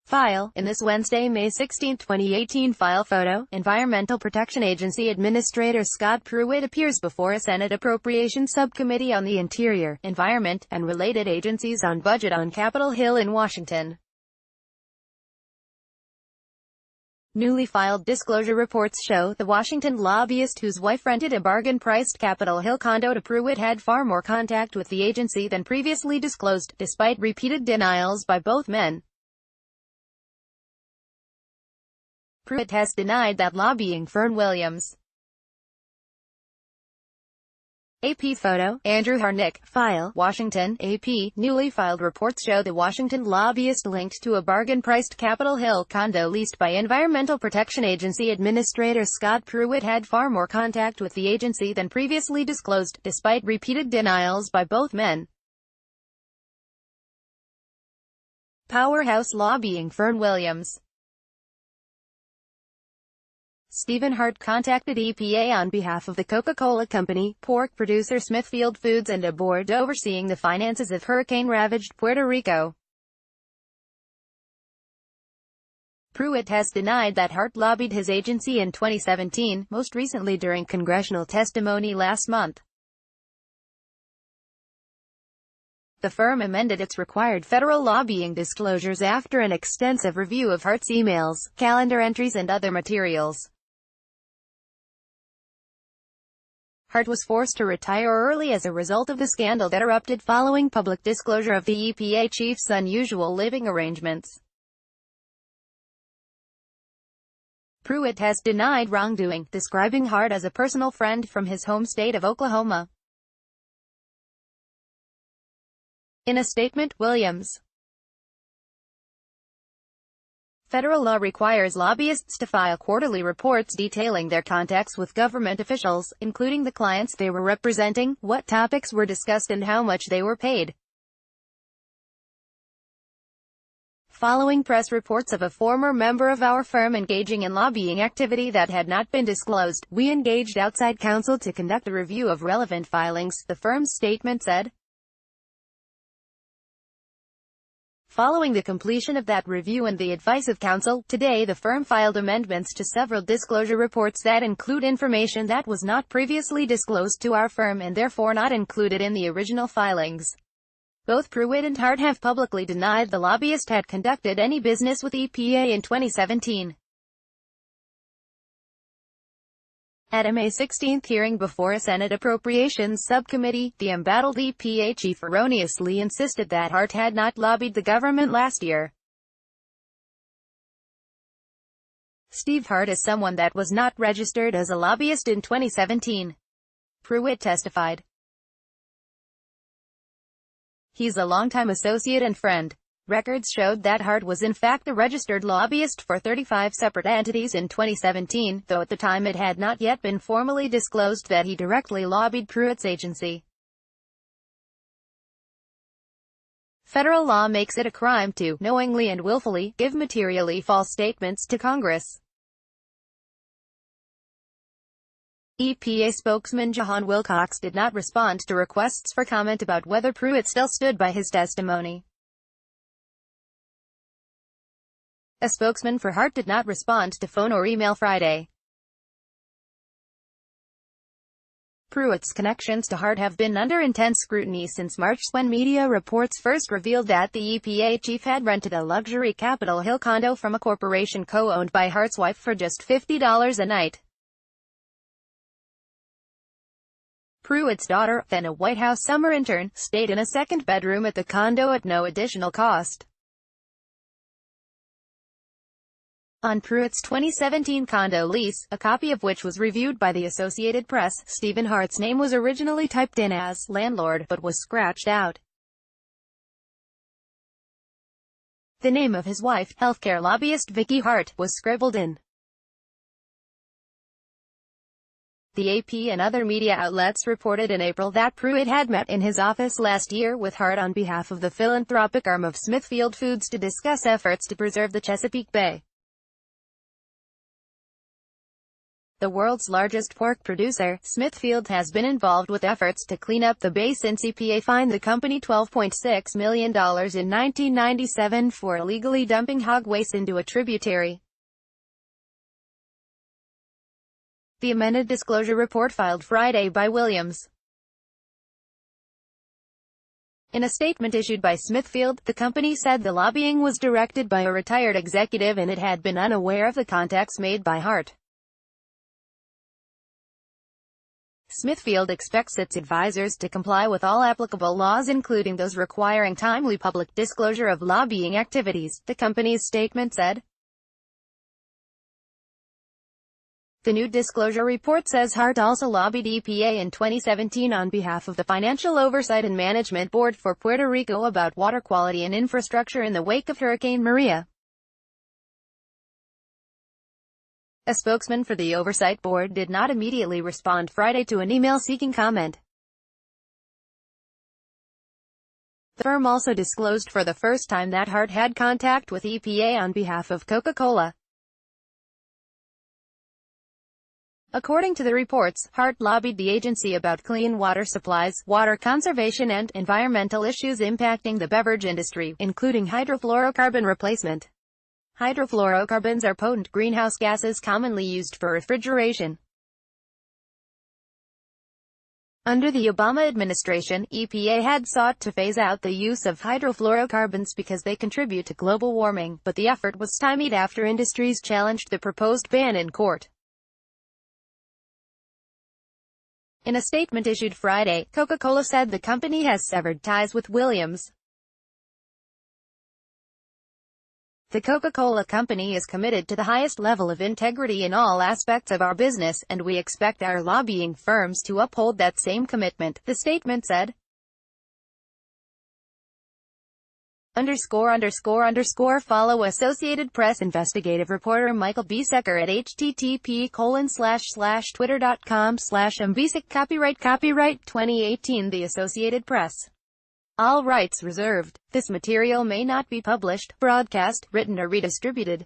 File. In this Wednesday, May 16, 2018 file photo, Environmental Protection Agency Administrator Scott Pruitt appears before a Senate Appropriations Subcommittee on the Interior, Environment, and related agencies on budget on Capitol Hill in Washington. Newly filed disclosure reports show the Washington lobbyist whose wife rented a bargain-priced Capitol Hill condo to Pruitt had far more contact with the agency than previously disclosed, despite repeated denials by both men. Pruitt has denied that lobbying firm Williams. AP photo, Andrew Harnick, file, Washington, AP. Newly filed reports show the Washington lobbyist linked to a bargain-priced Capitol Hill condo leased by Environmental Protection Agency Administrator Scott Pruitt had far more contact with the agency than previously disclosed, despite repeated denials by both men. Powerhouse lobbying firm Williams. Stephen Hart contacted EPA on behalf of the Coca-Cola Company, pork producer Smithfield Foods and a board overseeing the finances of hurricane-ravaged Puerto Rico. Pruitt has denied that Hart lobbied his agency in 2017, most recently during congressional testimony last month. The firm amended its required federal lobbying disclosures after an extensive review of Hart's emails, calendar entries and other materials. Hart was forced to retire early as a result of the scandal that erupted following public disclosure of the EPA chief's unusual living arrangements. Pruitt has denied wrongdoing, describing Hart as a personal friend from his home state of Oklahoma. In a statement, Williams. Federal law requires lobbyists to file quarterly reports detailing their contacts with government officials, including the clients they were representing, what topics were discussed and how much they were paid. Following press reports of a former member of our firm engaging in lobbying activity that had not been disclosed, we engaged outside counsel to conduct a review of relevant filings, the firm's statement said. Following the completion of that review and the advice of counsel, today the firm filed amendments to several disclosure reports that include information that was not previously disclosed to our firm and therefore not included in the original filings. Both Pruitt and Hart have publicly denied the lobbyist had conducted any business with EPA in 2017. At a May 16 hearing before a Senate Appropriations Subcommittee, the embattled EPA chief erroneously insisted that Hart had not lobbied the government last year. Steve Hart is someone that was not registered as a lobbyist in 2017. Pruitt testified. He's a longtime associate and friend. Records showed that Hart was in fact a registered lobbyist for 35 separate entities in 2017, though at the time it had not yet been formally disclosed that he directly lobbied Pruitt's agency. Federal law makes it a crime to, knowingly and willfully, give materially false statements to Congress. EPA spokesman John Wilcox did not respond to requests for comment about whether Pruitt still stood by his testimony. A spokesman for Hart did not respond to phone or email Friday. Pruitt's connections to Hart have been under intense scrutiny since March when media reports first revealed that the EPA chief had rented a luxury Capitol Hill condo from a corporation co-owned by Hart's wife for just $50 a night. Pruitt's daughter, then a White House summer intern, stayed in a second bedroom at the condo at no additional cost. On Pruitt's 2017 condo lease, a copy of which was reviewed by the Associated Press, Stephen Hart's name was originally typed in as landlord, but was scratched out. The name of his wife, healthcare lobbyist Vicky Hart, was scribbled in. The AP and other media outlets reported in April that Pruitt had met in his office last year with Hart on behalf of the philanthropic arm of Smithfield Foods to discuss efforts to preserve the Chesapeake Bay. The world's largest pork producer, Smithfield, has been involved with efforts to clean up the bay since EPA fined the company $12.6 million in 1997 for illegally dumping hog waste into a tributary. The amended disclosure report filed Friday by Williams. In a statement issued by Smithfield, the company said the lobbying was directed by a retired executive and it had been unaware of the contacts made by Hart. Smithfield expects its advisors to comply with all applicable laws, including those requiring timely public disclosure of lobbying activities, the company's statement said. The new disclosure report says Hart also lobbied EPA in 2017 on behalf of the Financial Oversight and Management Board for Puerto Rico about water quality and infrastructure in the wake of Hurricane Maria. A spokesman for the Oversight Board did not immediately respond Friday to an email seeking comment. The firm also disclosed for the first time that Hart had contact with EPA on behalf of Coca-Cola. According to the reports, Hart lobbied the agency about clean water supplies, water conservation and environmental issues impacting the beverage industry, including hydrofluorocarbon replacement. Hydrofluorocarbons are potent greenhouse gases commonly used for refrigeration. Under the Obama administration, EPA had sought to phase out the use of hydrofluorocarbons because they contribute to global warming, but the effort was stymied after industries challenged the proposed ban in court. In a statement issued Friday, Coca-Cola said the company has severed ties with Williams. The Coca-Cola Company is committed to the highest level of integrity in all aspects of our business, and we expect our lobbying firms to uphold that same commitment, the statement said. Follow Associated Press investigative reporter Michael Biesecker at http://twitter.com/mbsec. Copyright 2018 The Associated Press. All rights reserved. This material may not be published, broadcast, written or redistributed.